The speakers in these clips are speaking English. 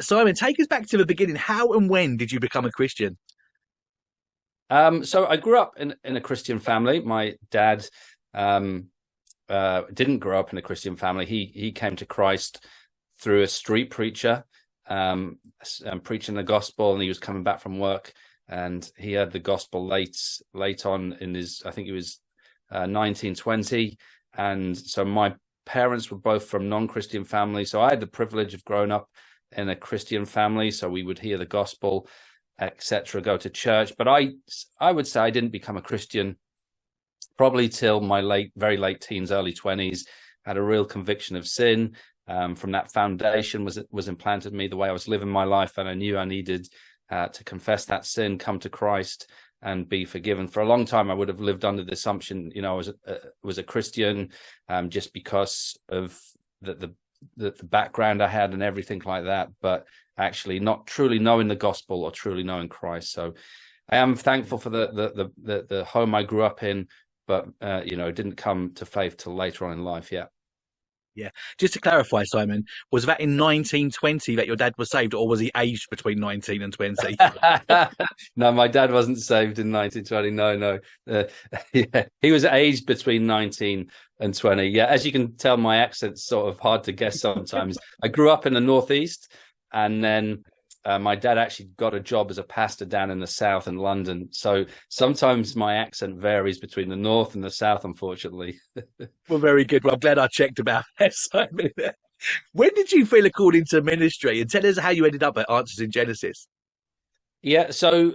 Simon, take us back to the beginning. How and when did you become a Christian? So I grew up in a Christian family. My dad didn't grow up in a Christian family. He came to Christ through a street preacher, preaching the gospel, and he was coming back from work, and he heard the gospel late on in his, I think he was 1920, and so my parents were both from non-Christian families, so I had the privilege of growing up in a Christian family. So we would hear the gospel, etc., go to church. But I would say I didn't become a Christian probably till my very late teens, early 20s. Had a real conviction of sin. From that foundation was implanted in me the way I was living my life, and I knew I needed to confess that sin, come to Christ, and be forgiven. For a long time, I would have lived under the assumption, I was a Christian, just because of the background I had and everything like that, but actually not truly knowing the gospel or truly knowing Christ. So I am thankful for the home I grew up in, but it didn't come to faith till later on in life. Yeah. Just to clarify, Simon, was that in 1920 that your dad was saved, or was he aged between 19 and 20? No, my dad wasn't saved in 1920. No. Yeah, he was aged between 19 and 20. Yeah, as you can tell, my accent's sort of hard to guess sometimes. I grew up in the Northeast, and then my dad actually got a job as a pastor down in the South in London. So sometimes my accent varies between the North and the South, unfortunately. Well, very good. Well, I'm glad I checked about that, Simon. When did you feel a call into ministry? And tell us how you ended up at Answers in Genesis. Yeah, so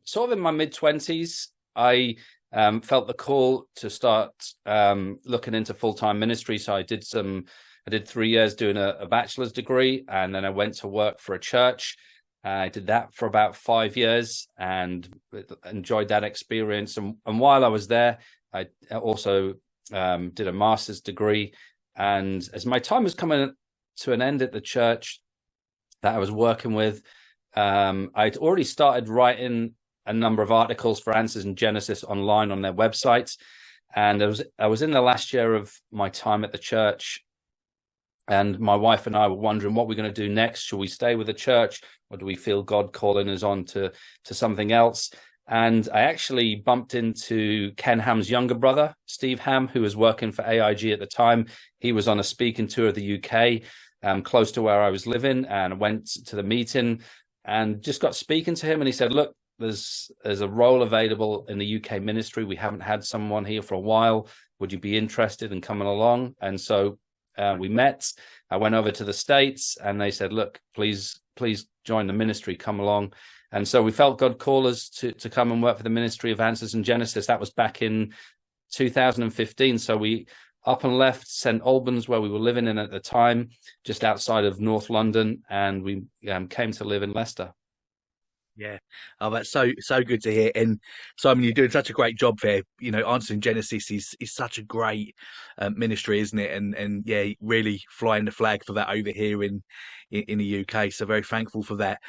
sort of in my mid-20s, I felt the call to start looking into full-time ministry. So I did 3 years doing a bachelor's degree, and then I went to work for a church. I did that for about 5 years and enjoyed that experience. And while I was there, I also did a master's degree. And as my time was coming to an end at the church that I was working with, I'd already started writing a number of articles for Answers in Genesis online on their website. And I was in the last year of my time at the church, and my wife and I were wondering what we're going to do next. Should we stay with the church, or do we feel God calling us on to something else? And I actually bumped into Ken Ham's younger brother, Steve Ham, who was working for AIG at the time. He was on a speaking tour of the UK, close to where I was living, and I went to the meeting and just got speaking to him. And he said, look, there's a role available in the UK ministry. We haven't had someone here for a while. Would you be interested in coming along? And so we met. I went over to the States, and they said, look, please join the ministry, come along. And so we felt God call us to come and work for the ministry of Answers in Genesis. That was back in 2015. So we up and left St Albans, where we were living in at the time, just outside of North London, and we came to live in Leicester. Yeah. Oh, that's so good to hear. And Simon, you're doing such a great job there. Answers in Genesis is such a great ministry, isn't it? And yeah, really flying the flag for that over here in the UK. So very thankful for that.